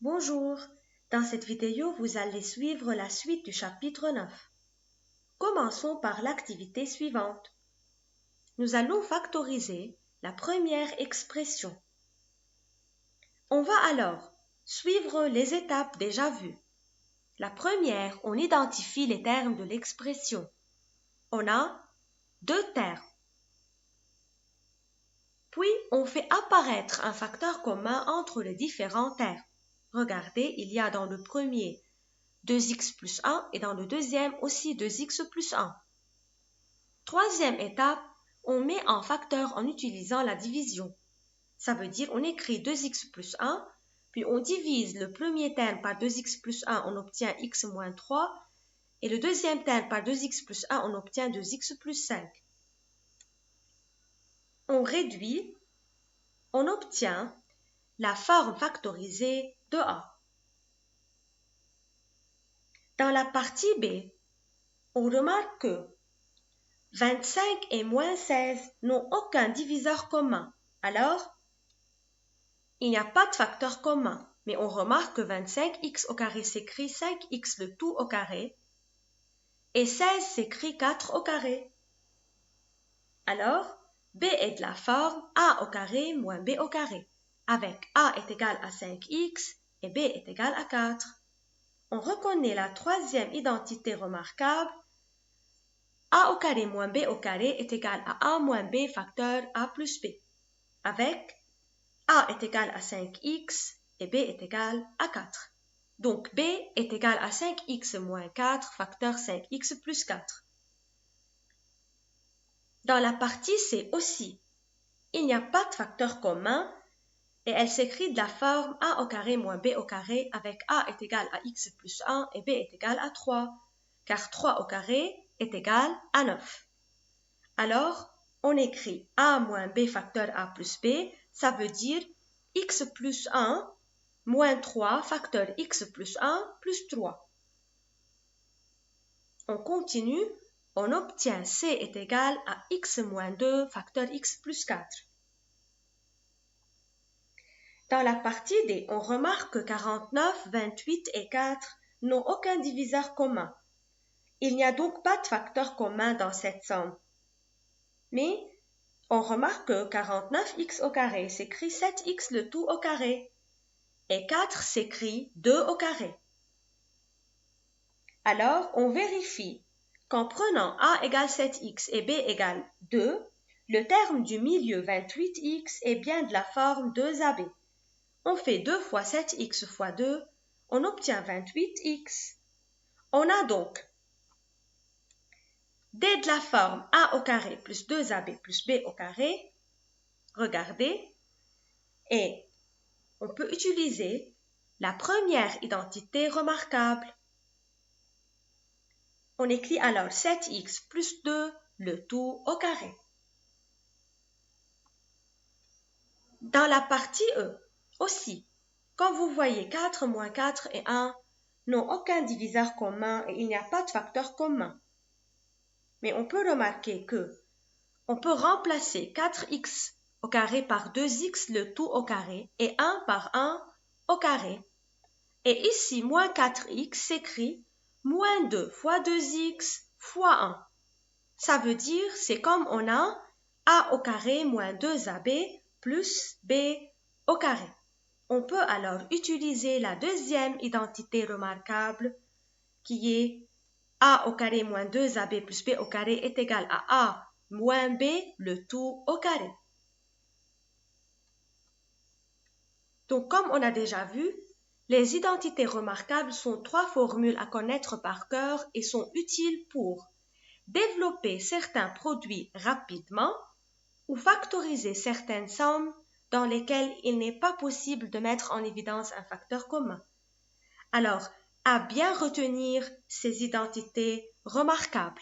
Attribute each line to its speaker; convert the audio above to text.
Speaker 1: Bonjour, dans cette vidéo, vous allez suivre la suite du chapitre 9. Commençons par l'activité suivante. Nous allons factoriser la première expression. On va alors suivre les étapes déjà vues. La première, on identifie les termes de l'expression. On a deux termes. Puis, on fait apparaître un facteur commun entre les différents termes. Regardez, il y a dans le premier 2x plus 1 et dans le deuxième aussi 2x plus 1. Troisième étape, on met en facteur en utilisant la division. Ça veut dire on écrit 2x plus 1, puis on divise le premier terme par 2x plus 1, on obtient x moins 3, et le deuxième terme par 2x plus 1, on obtient 2x plus 5. On réduit, on obtient la forme factorisée de A. Dans la partie B, on remarque que 25 et moins 16 n'ont aucun diviseur commun. Alors, il n'y a pas de facteur commun, mais on remarque que 25x au carré s'écrit 5x le tout au carré et 16 s'écrit 4 au carré. Alors, B est de la forme A au carré moins B au carré, avec A est égal à 5x et B est égal à 4. On reconnaît la troisième identité remarquable. A au carré moins B au carré est égal à A moins B facteur A plus B, avec A est égal à 5x et B est égal à 4. Donc B est égal à 5x moins 4 facteur 5x plus 4. Dans la partie C aussi, il n'y a pas de facteur commun et elle s'écrit de la forme A au carré moins B au carré avec A est égal à x plus 1 et B est égal à 3, car 3 au carré est égal à 9. Alors, on écrit A moins B facteur A plus B, ça veut dire x plus 1 moins 3 facteur x plus 1 plus 3. On continue, on obtient C est égal à x moins 2 facteur x plus 4. Dans la partie D, on remarque que 49, 28 et 4 n'ont aucun diviseur commun. Il n'y a donc pas de facteur commun dans cette somme. Mais on remarque que 49x au carré s'écrit 7x le tout au carré et 4 s'écrit 2 au carré. Alors, on vérifie qu'en prenant A égale 7x et B égale 2, le terme du milieu 28x est bien de la forme 2AB. On fait 2 fois 7x fois 2, on obtient 28x. On a donc D de la forme A au carré plus 2AB plus B au carré. Regardez. Et on peut utiliser la première identité remarquable. On écrit alors 7x plus 2, le tout au carré. Dans la partie E, aussi, quand vous voyez 4 moins 4 et 1 n'ont aucun diviseur commun et il n'y a pas de facteur commun. Mais on peut remarquer que on peut remplacer 4x au carré par 2x le tout au carré et 1 par 1 au carré. Et ici, moins 4x s'écrit moins 2 fois 2x fois 1. Ça veut dire, c'est comme on a a au carré moins 2ab plus b au carré. On peut alors utiliser la deuxième identité remarquable qui est a au carré moins 2ab plus b au carré est égal à a moins b le tout au carré. Donc, comme on a déjà vu, les identités remarquables sont 3 formules à connaître par cœur et sont utiles pour développer certains produits rapidement ou factoriser certaines sommes dans lesquelles il n'est pas possible de mettre en évidence un facteur commun. Alors, à bien retenir ces identités remarquables.